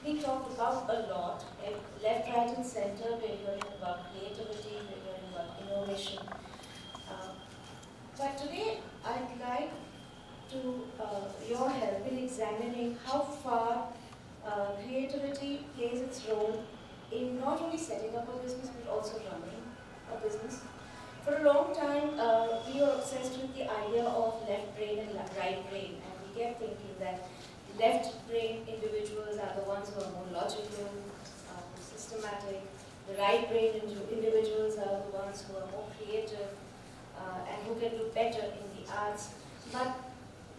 we talk about a lot, left, right, and center. We're hearing about creativity, we're hearing about innovation. But today, I'd like your help in examining how far creativity plays its role in not only setting up a business but also running a business. For a long time, we were obsessed with the idea of left brain and right brain, and we kept thinking that left brain individuals are the ones who are more logical, systematic. The right brain individuals are the ones who are more creative and who can do better in the arts. But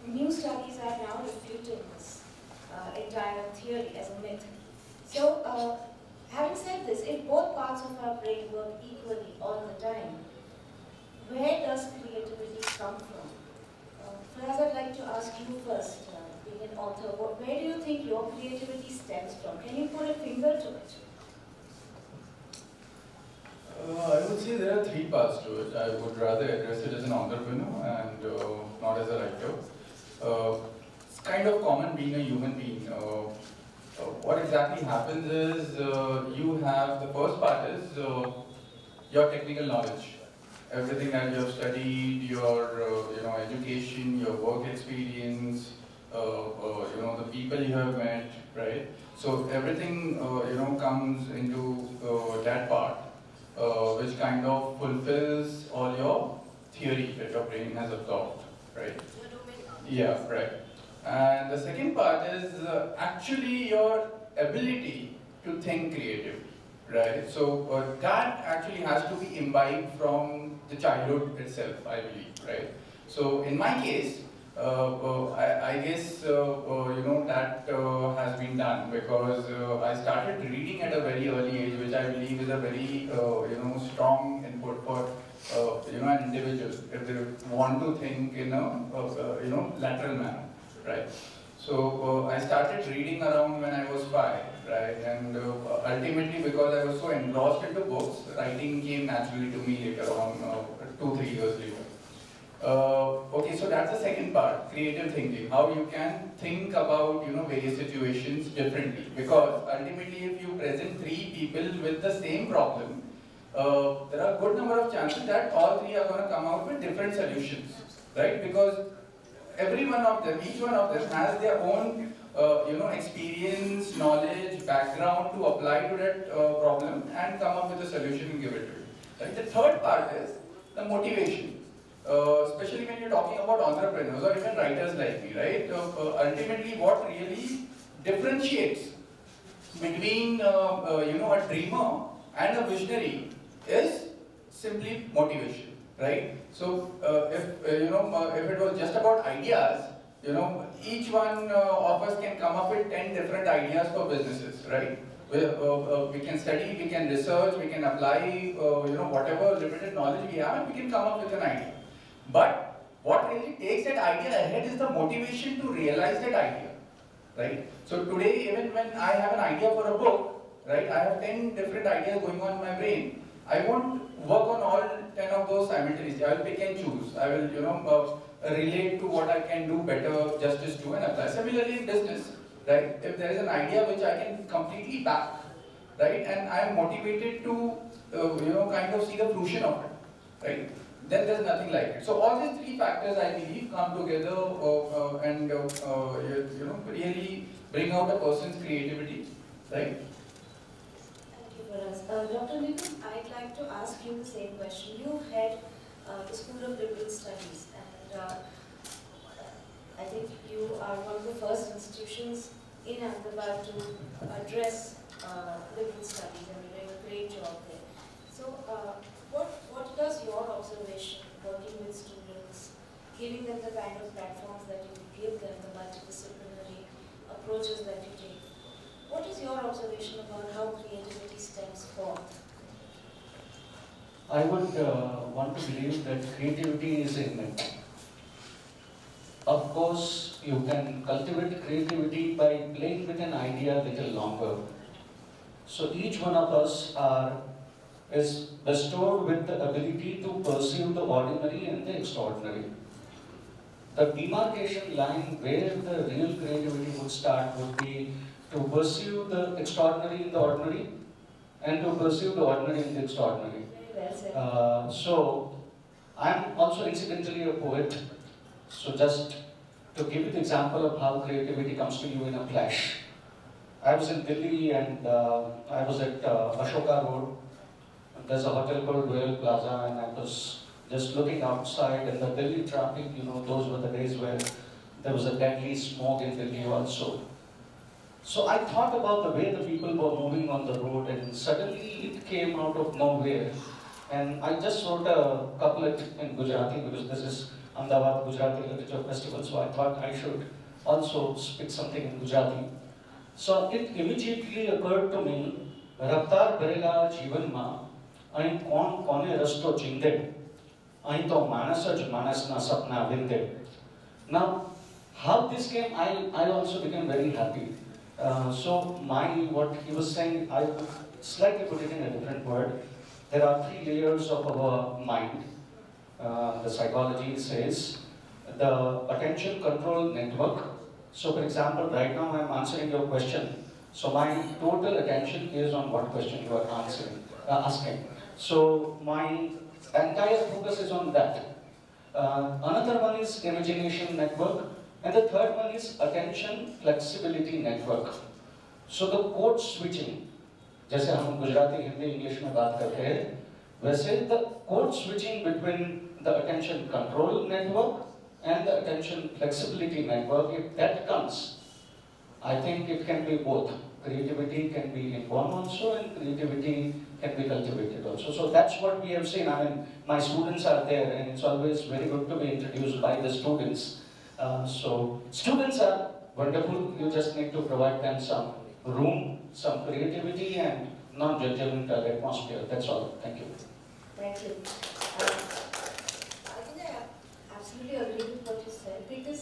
new studies are now refuting this entire theory as a myth. So, having said this, if both parts of our brain work equally all the time, where does creativity come from? Firaz, I'd like to ask you first, being an author, where do you think your creativity stems from? Can you put a finger to it? I would say there are three parts to it. I would rather address it as an entrepreneur and not as a writer. It's kind of common being a human being. What exactly happens is you have, the first part is your technical knowledge. Everything that you have studied, your education, your work experience, the people you have met, right? So everything comes into that part, which kind of fulfills all your theory that your brain has absorbed, right? Yeah, right. And the second part is actually your ability to think creatively, right? So that actually has to be imbibed from the childhood itself, I believe, right? So in my case, I guess that has been done because I started reading at a very early age, which I believe is a very strong input for an individual if they want to think in a lateral manner, right? So I started reading around when I was 5, right? And ultimately, because I was so engrossed into books, writing came naturally to me later on, 2-3 years later. Okay, so that's the second part, creative thinking. How you can think about various situations differently. Because ultimately, if you present 3 people with the same problem, there are a good number of chances that all 3 are going to come out with different solutions, right? Because every one of them, each one of them has their own, experience, knowledge, background to apply to that problem and come up with a solution and give it to you. Right? The third part is the motivation. Especially when you're talking about entrepreneurs or even writers like me, right? Ultimately, what really differentiates between a dreamer and a visionary is simply motivation, right? So if it was just about ideas, each one of us can come up with 10 different ideas for businesses, right? We can study, we can research, we can apply, whatever limited knowledge we have, and we can come up with an idea. But what really takes that idea ahead is the motivation to realize that idea, right? So today, even when I have an idea for a book, right, I have 10 different ideas going on in my brain. I won't work on all 10 of those simultaneously. I will pick and choose. I will, relate to what I can do better justice to and apply. Similarly in business, right, if there is an idea which I can completely back, right, and I am motivated to, kind of see the fruition of it, right, then there's nothing like it. So all these 3 factors, I believe, come together and really bring out a person's creativity, right? Thank you, Firaz. Dr. Nitin, I'd like to ask you the same question. You head the School of Liberal Studies, and I think you are one of the first institutions in Ahmedabad to address liberal studies, and you're doing a great job there. So, what does your observation, working with students, giving them the kind of platforms that you give them, the multidisciplinary approaches that you take, what is your observation about how creativity stems forth? I would want to believe that creativity is innate. Of course, you can cultivate creativity by playing with an idea a little longer. So each one of us is bestowed with the ability to perceive the ordinary and the extraordinary. The demarcation line where the real creativity would start would be to to pursue the extraordinary in the ordinary and to pursue the ordinary in the extraordinary. Very well said. So, I'm also incidentally a poet. So just to give you the example of how creativity comes to you in a flash. I was in Delhi and I was at Ashoka Road. There's a hotel called Royal Plaza and I was just looking outside and the Delhi traffic, you know, those were the days where there was a deadly smog in Delhi also. So I thought about the way the people were moving on the road and suddenly it came out of nowhere. And I just wrote a couplet in Gujarati because this is Ahmedabad Gujarati Literature Festival, so I thought I should also speak something in Gujarati. So it immediately occurred to me, Raftar Bharela Jeevan Ma, અહીં કોણ કોને રસ્તો ચીંધે, અહીં તો માણસ જ માણસના સપના વિંધે. Now, how this came, I also became very happy. So what he was saying, I would slightly put it in a different word. There are 3 layers of our mind. The psychology says the attention control network. So for example, right now I'm answering your question. So my total attention is on what question you are asking. So my entire focus is on that. Another one is imagination network. And the third one is attention flexibility network. So the code switching, जैसे हम Gujarati Hindi English में बात करते हैं, वैसे the code switching between the attention control network and the attention flexibility network, if that comes, I think it can be both. Creativity can be informed also and creativity can be cultivated also. So that's what we have seen. I mean, my students are there and it's always very good to be introduced by the students. So students are wonderful, you just need to provide them some room, some creativity and non-judgmental atmosphere. That's all. Thank you. Thank you. I think I absolutely agree with what you said because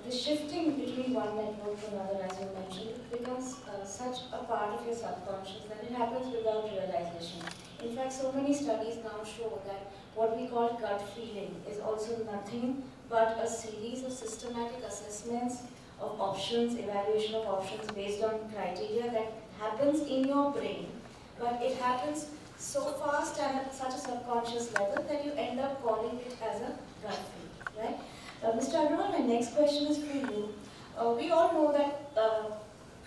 the shifting between one network to another, as you mentioned, it becomes such a part of your subconscious that it happens without realization. In fact, so many studies now show that what we call gut feeling is also nothing but a series of systematic assessments of options, evaluation of options based on criteria that happens in your brain, but it happens so fast and at such a subconscious level that you end up calling it as a gut feel, right? Mr. Agarwal, my next question is for you. We all know that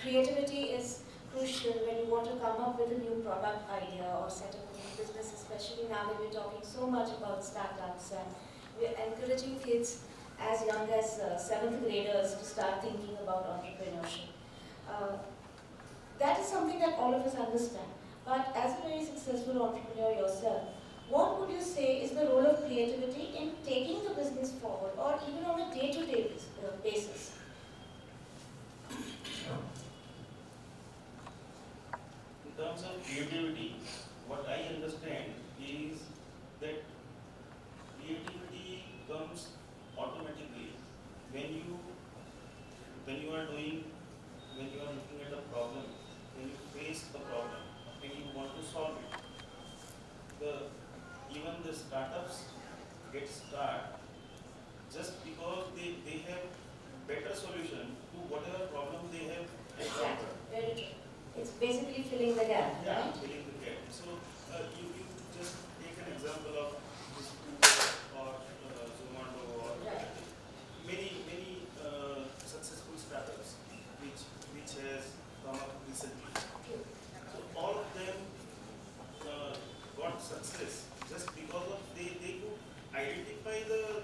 creativity is crucial when you want to come up with a new product idea or set up a new business, especially now that we're talking so much about startups and we're encouraging kids as young as 7th graders to start thinking about entrepreneurship. That is something that all of us understand. But as a very successful entrepreneur yourself, what would you say is the role of creativity in taking the business forward or even on a day-to-day basis? In terms of creativity, what I understand is that creativity comes automatically when you are looking at a problem, when you face a problem and you want to solve it. Even the startups get started just because they have better solution to whatever problem they have encountered. Very true. It's basically filling the gap, Yeah, right? filling the gap. So you just take an example of this Uber or Zomato or Right. many successful startups which has come up recently. True. So all of them got success just because of they could identify the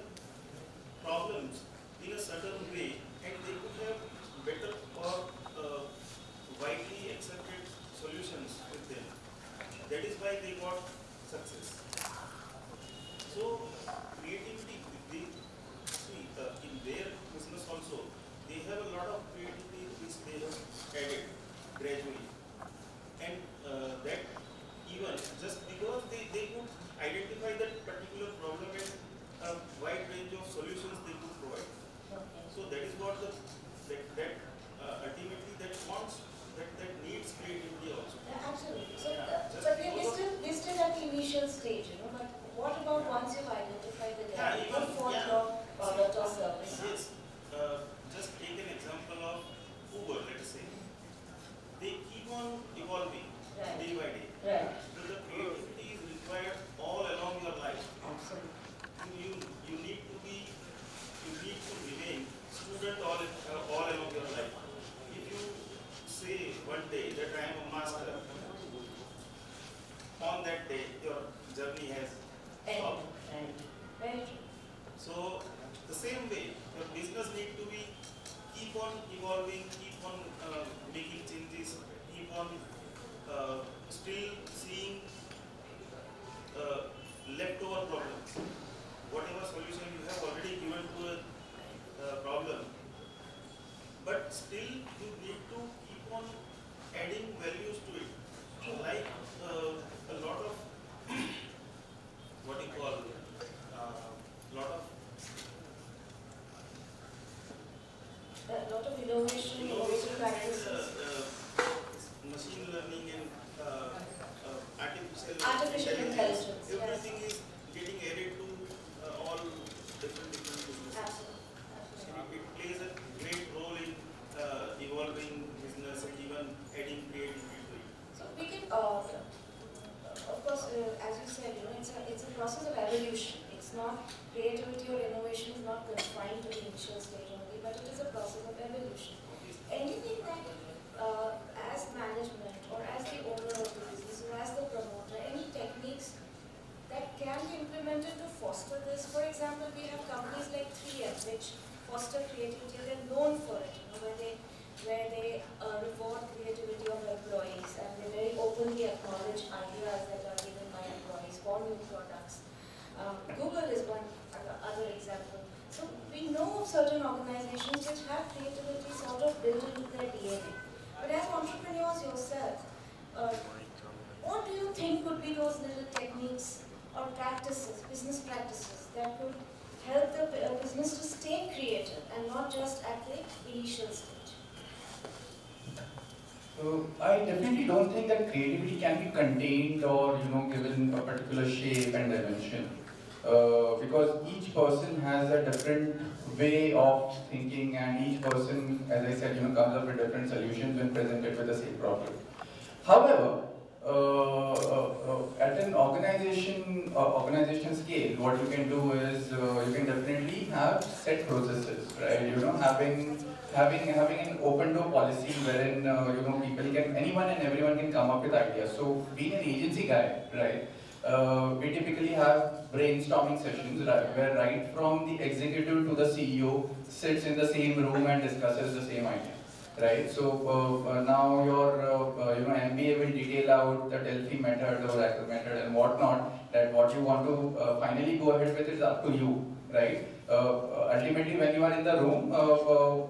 problems in a certain way and they could have better or widely accepted solutions with them. That is why they got success. So creativity, in their business also, they have a lot of creativity which they have added gradually. And that even just because they could identify that particular problem and a wide range of solutions they could provide. Okay. So that is what ultimately that needs creativity also. Yeah, absolutely. So, Yeah, just but because we're still at the initial stage, you know. But what about once you've identified the gap? Yeah, What for yeah. your product or service? Yes, just take an example of Uber, let us say. Right. So the creativity is required all along your life. Absolutely. You need to be, you need to remain student all along your life. If you say one day that I am a master, on that day your journey has stopped. Right. Right. So the same way, your business need to be keep on evolving, keep on making changes, keep on still seeing leftover problems. Whatever solution you have already given to a problem, but still you need to keep on adding values to it. Like a lot of what you call lot of A lot of innovation, innovative practices. machine learning and Artificial intelligence, everything is getting added to all different businesses. Absolutely. It plays a great role in evolving business and even adding creativity to it. So we can, of course, as you said, it's a process of evolution. It's not creativity or innovation is not confined to the initial stage only, but it is a process of evolution. Anything that, as management or as the owner of the business or as the promoter, any techniques that can be implemented to foster this. For example, we have companies like 3M which foster creativity. They're known for it, where they reward creativity of employees and they very openly acknowledge ideas that are given by employees for new products. Google is one other example. So we know of certain organizations which have creativity sort of built into their DNA. But as entrepreneurs yourself, what do you think could be those little techniques or practices, business practices, that could help the business to stay creative and not just at the initial stage? I definitely don't think that creativity can be contained or given a particular shape and dimension, because each person has a different way of thinking, and each person, as I said, comes up with different solutions when presented with the same problem. However, at an organization scale, what you can do is you can definitely have set processes, right? Having an open door policy wherein people can, anyone and everyone can come up with ideas. So being an agency guy, right? We typically have brainstorming sessions, right, where right from the executive to the CEO sits in the same room and discusses the same idea. Right, so now your MBA will detail out the Delphi method or Oracle method and whatnot. That what you want to finally go ahead with is up to you, right? Ultimately, when you are in the room,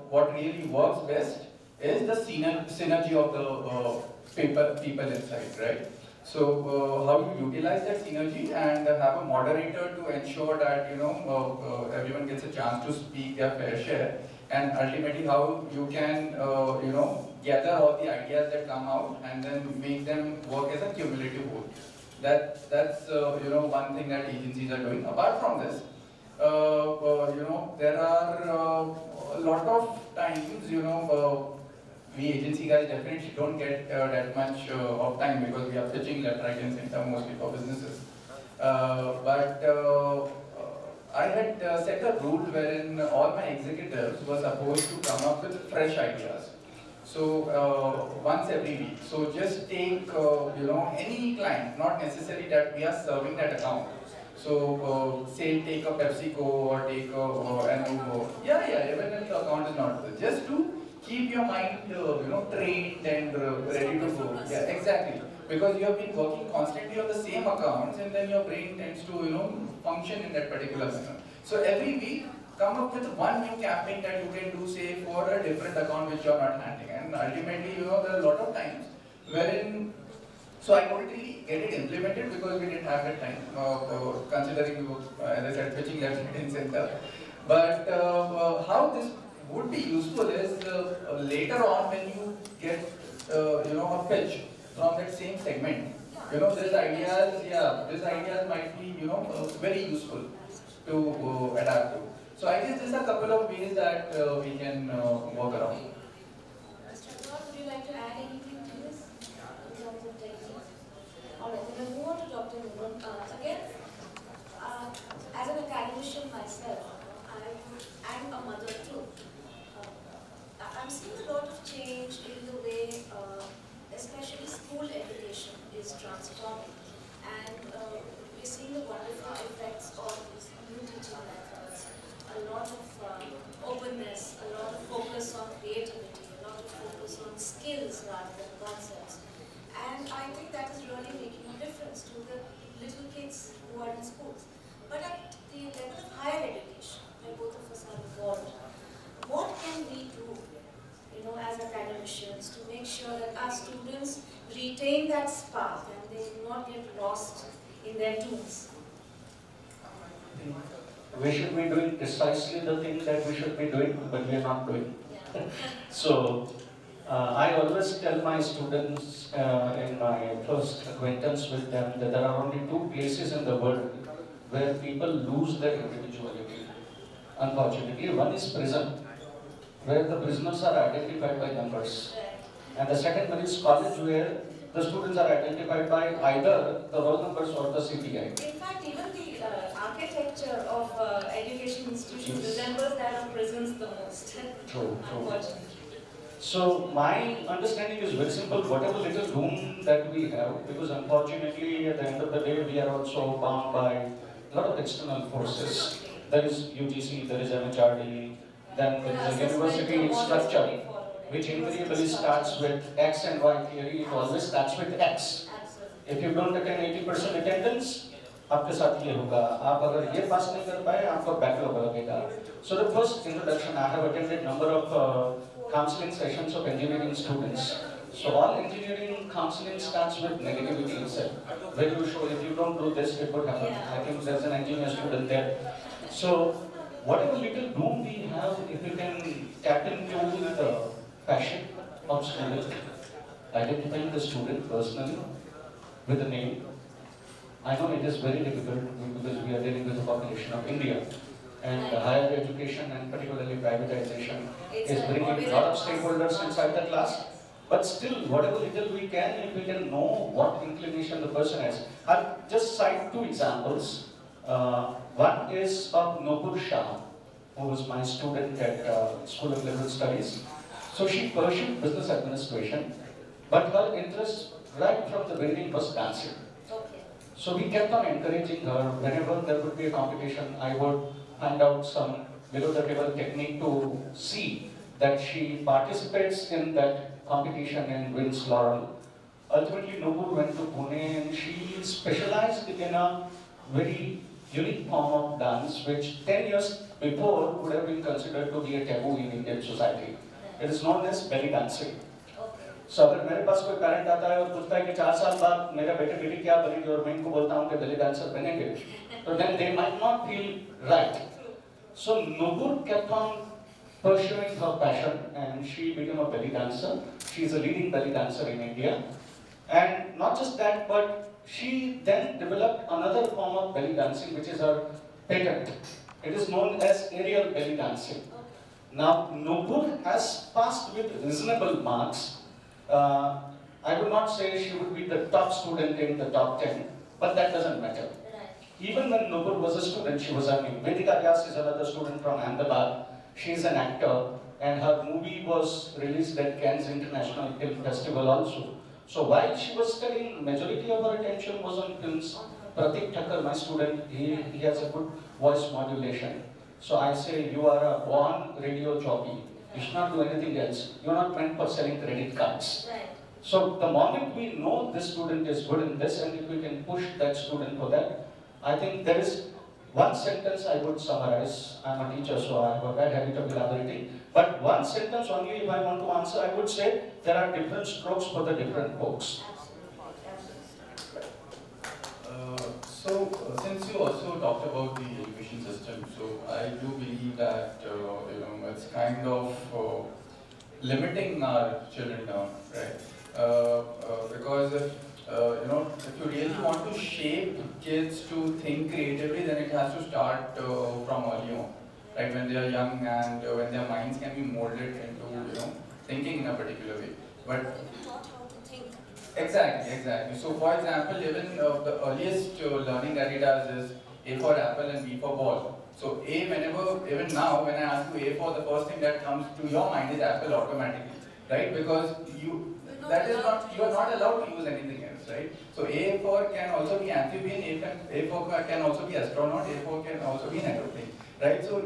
what really works best is the synergy of the people inside, right? So how you utilize that synergy and have a moderator to ensure that everyone gets a chance to speak their fair share. And ultimately, how you can, gather all the ideas that come out and then make them work as a cumulative whole. That's one thing that agencies are doing. Apart from this, there are a lot of times, we agency guys definitely don't get that much of time because we are pitching left, right, and center mostly for businesses. But I had set a rule wherein all my executives were supposed to come up with fresh ideas. So once every week. So just take any client, not necessarily that we are serving that account. So say take a PepsiCo or take an even if the account is not there. Just to keep your mind trained and ready to go. Yeah, exactly. Because you have been working constantly on the same accounts, and then your brain tends to function in that particular manner. So every week, come up with one new campaign that you can do, say, for a different account which you are not handling. And ultimately, there are a lot of times wherein, so I couldn't really get it implemented because we didn't have that time, considering we were, as I said, pitching left, right, and center. But how this would be useful is later on when you get a pitch from that same segment. These ideas might be very useful to adapt to. So I guess these are a couple of ways that we can work around. Mr. Agrawal, would you like to add anything to this in terms of techniques? skills rather than concepts. And I think that is really making a difference to the little kids who are in schools. But at the level of higher education, where both of us are involved, what can we do, as academicians to make sure that our students retain that spark and they do not get lost in their tools? We should be doing precisely the thing that we should be doing, but we are not doing. Yeah. So, I always tell my students in my first acquaintance with them that there are only two places in the world where people lose their individuality. Unfortunately, one is prison, where the prisoners are identified by numbers. And the second one is college, where the students are identified by either the roll numbers or the CPI. In fact, even the architecture of education institutions resembles that of prisons the most. True. Unfortunately. So my understanding is very simple. Whatever little room that we have, because unfortunately at the end of the day we are also bound by a lot of external forces. There is UGC, there is MHRD, then there is a university structure which invariably starts with X and Y theory. It always starts with X. If you don't attain 80% attendance, आपके साथ ये होगा. आप अगर ये पास नहीं कर पाए, आपको backlog लगेगा. So the first introduction, I have attended number of counseling sessions of engineering students. So all engineering counseling starts with negativity itself. Where you show if you don't do this, it would happen. I think there's an engineer student there. So whatever little room we have, if you can tap into the passion of student, identifying the student personally with a name. I know it is very difficult because we are dealing with the population of India. And higher education and particularly privatization is bringing a lot of stakeholders inside the class. But still, whatever little we can, if we can know what inclination the person has. I'll just cite two examples. One is of Nupur Shah, who was my student at School of Liberal Studies. So she pursued business administration, but her interest right from the beginning was dancing. So we kept on encouraging her. Whenever there would be a competition, I would find out some below the table technique to see that she participates in that competition and wins laurel. Ultimately, Nupur went to Pune and she specialized in a very unique form of dance which 10 years before would have been considered to be a taboo in Indian society. It is known as belly dancing. So अगर मेरे पास कोई parent आता है और पूछता है कि 4 साल बाद मेरा बेटे बेटी क्या बनेंगे और मैं इनको बोलता हूँ कि belly dancer बनेंगे, तो then they might not feel right. So Nupur kept on pursuing her passion and she became a belly dancer. She is a leading belly dancer in India. And not just that, but she then developed another form of belly dancing which is her patent. It is known as aerial belly dancing. Now Nupur has passed with reasonable marks. I would not say she would be the top student in the top 10, but that doesn't matter. Even when Nupur was a student, she was earning. Vedika Vyas is another student from Ahmedabad. She is an actor, and her movie was released at Cannes International Film Festival also. So while she was studying, majority of her attention was on films. Pratik Thakkar, my student, he has a good voice modulation. So I say, you are a born radio jockey. You should not do anything else. You are not meant for selling credit cards. So the moment we know this student is good in this, and if we can push that student for that, I think there is one sentence I would summarize. I'm a teacher, so I have a bad habit of elaborating. But one sentence only, if I want to answer, I would say there are different strokes for the different folks. Since you also talked about the education system, so I do believe that it's kind of limiting our children down, right? Because if you really want to shape kids to think creatively, then it has to start from early on, right? When they are young and when their minds can be molded into thinking in a particular way. But Exactly. So for example, even the earliest learning that he does is A for apple and B for ball. So A, even now, when I ask you A for, the first thing that comes to your mind is apple automatically, right? Because you are not allowed to use anything else, right? So A for can also be amphibian, A for can also be astronaut, A for can also be an aeroplane, right? So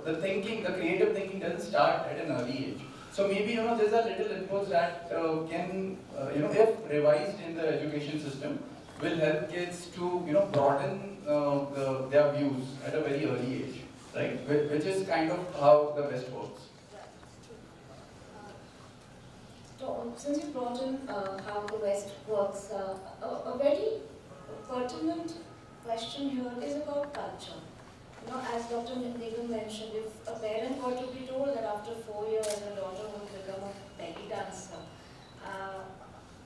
the creative thinking doesn't start at an early age. So maybe there's a little inputs that can if revised in the education system will help kids to broaden their views at a very early age, right? Which is kind of how the West works. So, since you brought in how the West works, a very pertinent question here is about culture. As Dr. Nigam mentioned, if a parent were to be told that after 4 years her daughter would become a belly dancer,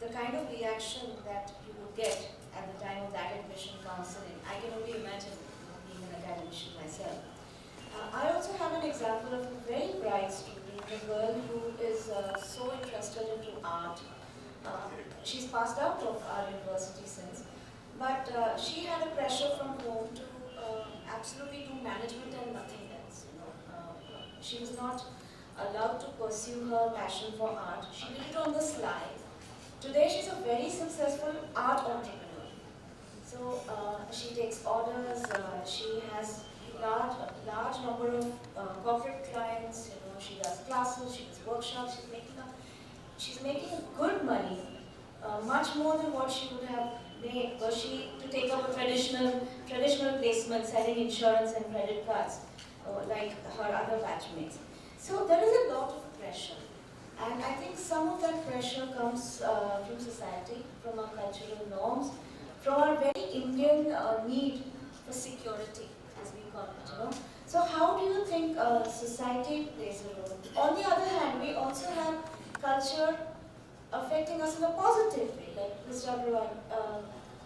the kind of reaction that you would get at the time of that admission counseling, I can only imagine being an academician myself. I also have an example of a very bright student, a girl who is so interested into art. She's passed out of our university since, but she had a pressure from home to absolutely do management and nothing else. She was not allowed to pursue her passion for art. She did it on the sly. Today she's a very successful art entrepreneur. So she takes orders. She has large number of corporate clients. She does classes. She does workshops. She's making good money, much more than what she would have made were she to take up a traditional placement selling insurance and credit cards like her other batchmates. So there is a lot of pressure, and I think some of that pressure comes from society, from our cultural norms, from our very Indian need for security, as we call it. So how do you think society plays a role? On the other hand, we also have culture affecting us in a positive way. Like Mr. Agrawal,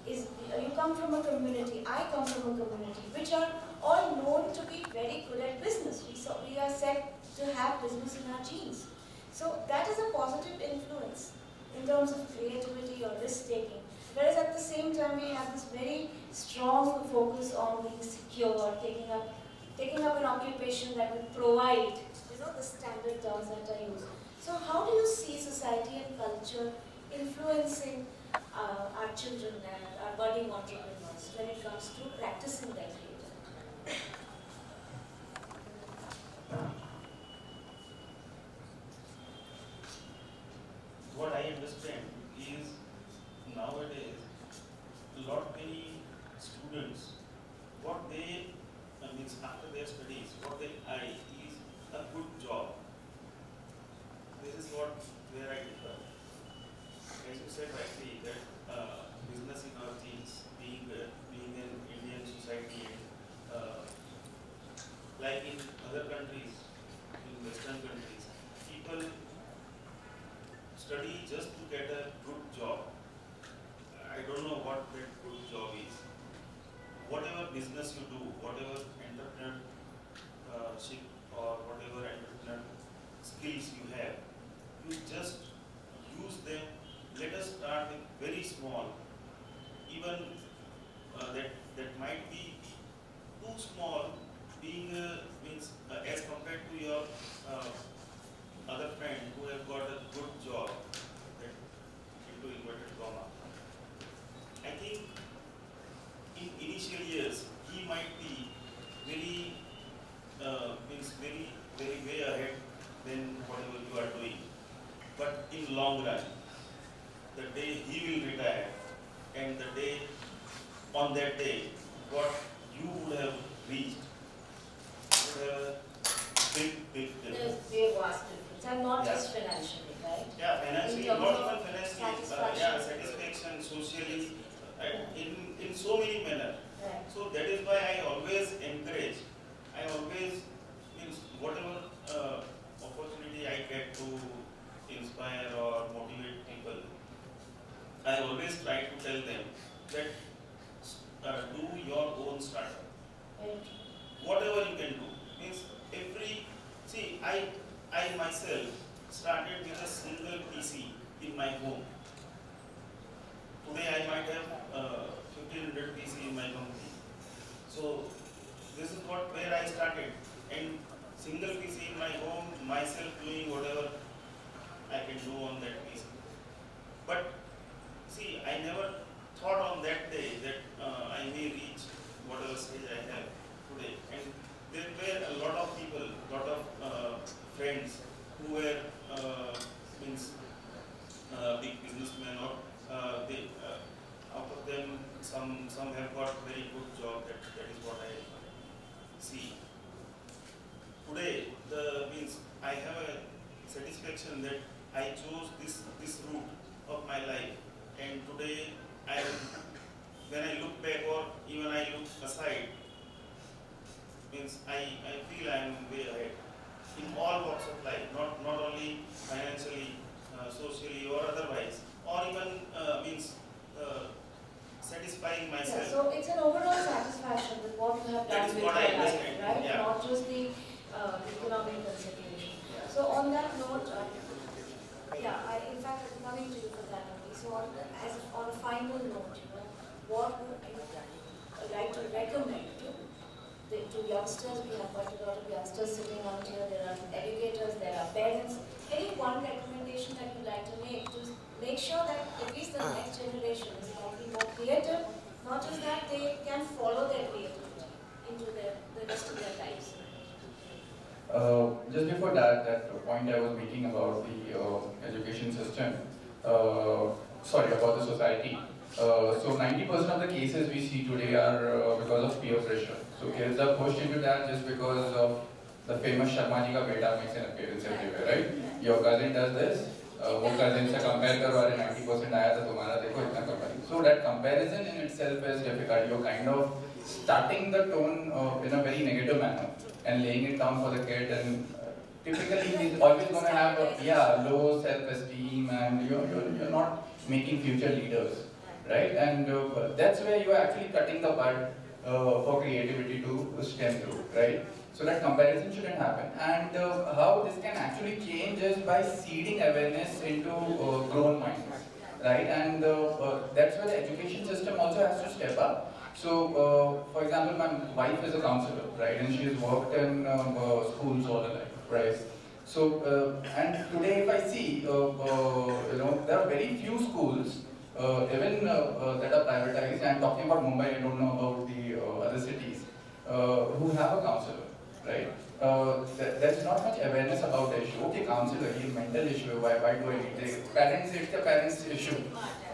you come from a community, I come from a community, which are all known to be very good at business. We are said to have business in our genes. So that is a positive influence in terms of creativity or risk-taking. Whereas at the same time, we have this very strong focus on being secure, taking up an occupation that will provide, the standard terms that are used. So how do you see society and culture influencing our children and our budding entrepreneurs when it comes to practicing their creativity? What I understand is nowadays many students, what they means after their studies, what they eye is a good job. This is where I differ. As you said rightly, that business in our genes, being in Indian society, like in other countries, in Western countries, people study just to get a good job. I don't know what that good job is. Whatever business you do, whatever entrepreneurship or whatever entrepreneur skills you have, you just use them. Let us start with very small. Even that might be too small, being means as compared to your other friend who have got a good job, that into inverted comma. I think in initial years he might be very very way ahead than whatever you are doing. But in long run, the day he will retire, and the day on that day, what you would have reached would have a big difference. There's a vast difference, and not just financially, right? Yeah, financially, In not terms even of financially, satisfaction. satisfaction, socially, in so many manners. Right. So that is why I always encourage, whatever opportunity I get to inspire or motivate people, I always try to tell them that do your own startup. Right. Whatever you can do. I myself started with a single PC in my home. Today I might have 1500 PC in my company. So this is where I started, and single PC in my home, myself doing whatever I can do on that PC. But see, I never thought on that day that I may reach whatever stage I have today. And there were a lot of people, lot of friends who were big businessmen, or out of them some have got very good job. That is what I see. Today, I have a satisfaction that I chose this route of my life, and today when I look back or even I look aside, I feel I am way ahead in all walks of life, not only financially, socially or otherwise, or even satisfying Yeah, myself. so it's an overall satisfaction with what you have done with your life, right? Yeah. Not just the economic consideration. So on that note, in fact, I'm coming to you for that only. So on a final note, what would you like to recommend to youngsters? We have quite a lot of youngsters sitting out here. There are educators, there are parents. Any one recommendation that you'd like to make sure that at least the next generation is going to be more creative, not just that they can follow their creativity into the rest of their lives. Just before that point I was making about the education system, about the society. So 90% of the cases we see today are because of peer pressure. So kids are pushed into that just because of the famous Sharma ji ka beta makes an appearance everywhere, right? Your cousin does this, वो cousin से compare करो, अरे 90% आया था तुम्हारा देखो इतना कम. So that comparison in itself is difficult. You're kind of starting the tone in a very negative manner and laying it down for the kid, and typically he's always going to have low self-esteem, and you're not making future leaders, right? And that's where you're actually cutting the bud for creativity to stem through, right? So that comparison shouldn't happen. And how this can actually change is by seeding awareness into grown minds, right? And that's where the education system also has to step up. So, for example, my wife is a counselor, right? And she has worked in schools all her life, right? So, and today if I see, there are very few schools, even that are privatized. I'm talking about Mumbai, I don't know about the other cities, who have a counselor, right? There's not much awareness about the issue. Okay, counselor, mental issue, why do I need this? It's the parents' issue.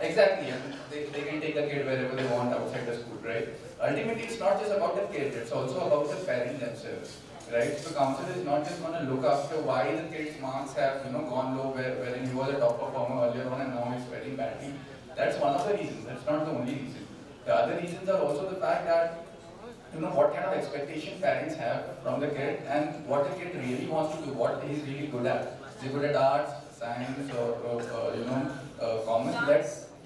Exactly, and they can take the kid wherever they want outside the school, right? Ultimately, it's not just about the kid, it's also about the parents themselves, right? So counselor is not just going to look after why the kid's marks have gone low, wherein he was a top performer earlier on and now he's faring badly. That's one of the reasons, that's not the only reason. The other reasons are also the fact that what kind of expectation parents have from the kid and what the kid really wants to do, what he's really good at. Is he good at arts, science, or commerce?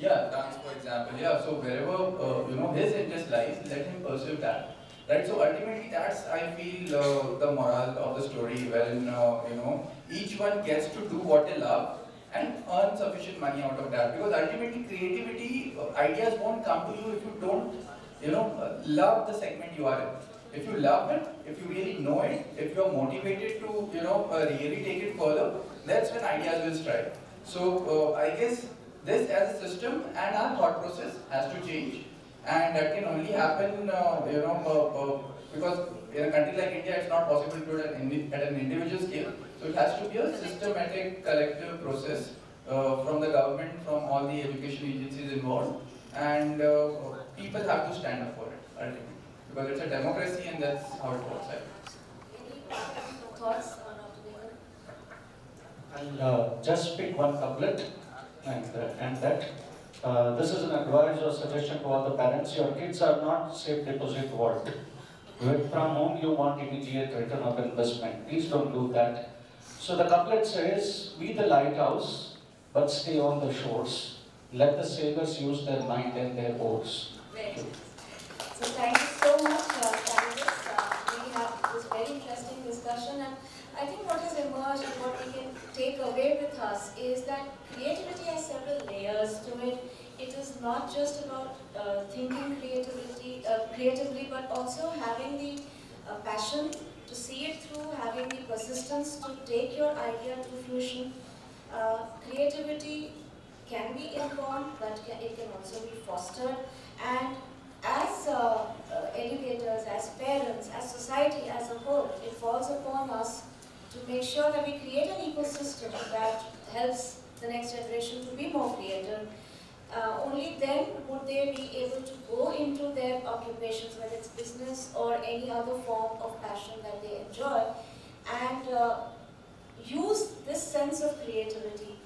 Dance for example. So wherever his interest lies, let him pursue that. Right. So ultimately, that's I feel the moral of the story, wherein each one gets to do what they love and earn sufficient money out of that. Because ultimately, creativity ideas won't come to you if you don't love the segment you are in. If you love it, if you really know it, if you are motivated to really take it further, that's when ideas will strike. So I guess this as a system and our thought process has to change, and that can only happen because in a country like India it's not possible to do it at an individual scale. So it has to be a systematic collective process from the government, from all the education agencies involved, and people have to stand up for it ultimately, because it's a democracy and that's how it works out. Any thoughts on I'll just pick one couplet, and that this is an advice or suggestion to all the parents. Your kids are not safe deposit vault from whom you want immediate return of investment. Please don't do that. So the couplet says, be the lighthouse, but stay on the shores. Let the sailors use their mind and their oars. Very good. So thank you so much, panelists. We have this very interesting discussion, and I think what has emerged and what we can take away with us is that creativity has several layers to it. It is not just about thinking creatively, but also having the passion to see it through, having the persistence to take your idea to fruition. Creativity can be inborn, but it can also be fostered. And as educators, as parents, as society as a whole, it falls upon us to make sure that we create an ecosystem that helps the next generation to be more creative, only then would they be able to go into their occupations, whether it's business or any other form of passion that they enjoy, and use this sense of creativity,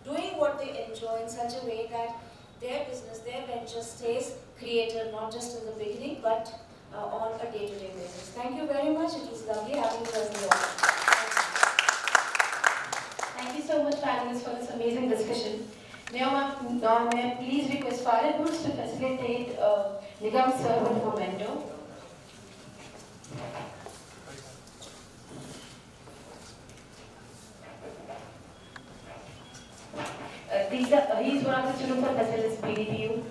doing what they enjoy in such a way that their business, their venture stays creative, not just in the beginning, but on a day-to-day basis. Thank you very much. It was lovely having you as the audience. Thank you so much, panelists, for this amazing discussion. Now, may I please request Farid Woods to facilitate Nigam sir with memento. He's one of the students of SLS PDPU.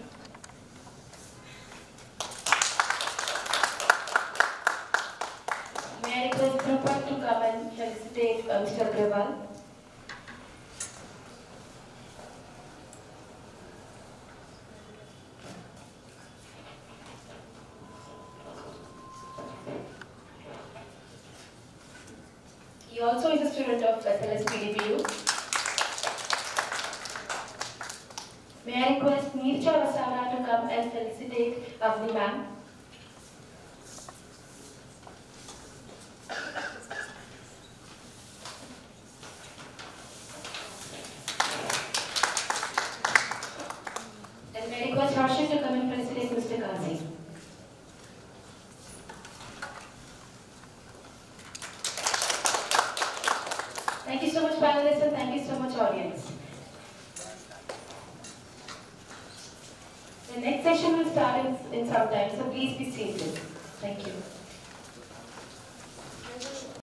May I request Drupa to come and felicitate Mr. Agrawal. He also is a student of SLS PDPU. May I request Neercha Vasara to come and felicitate Avni ma'am. And may I request Harshit to come and felicitate Mr. Kazi. Thank you so much, panelists, and thank you so much, audience. The next session will start in some time, so please be seated. Thank you.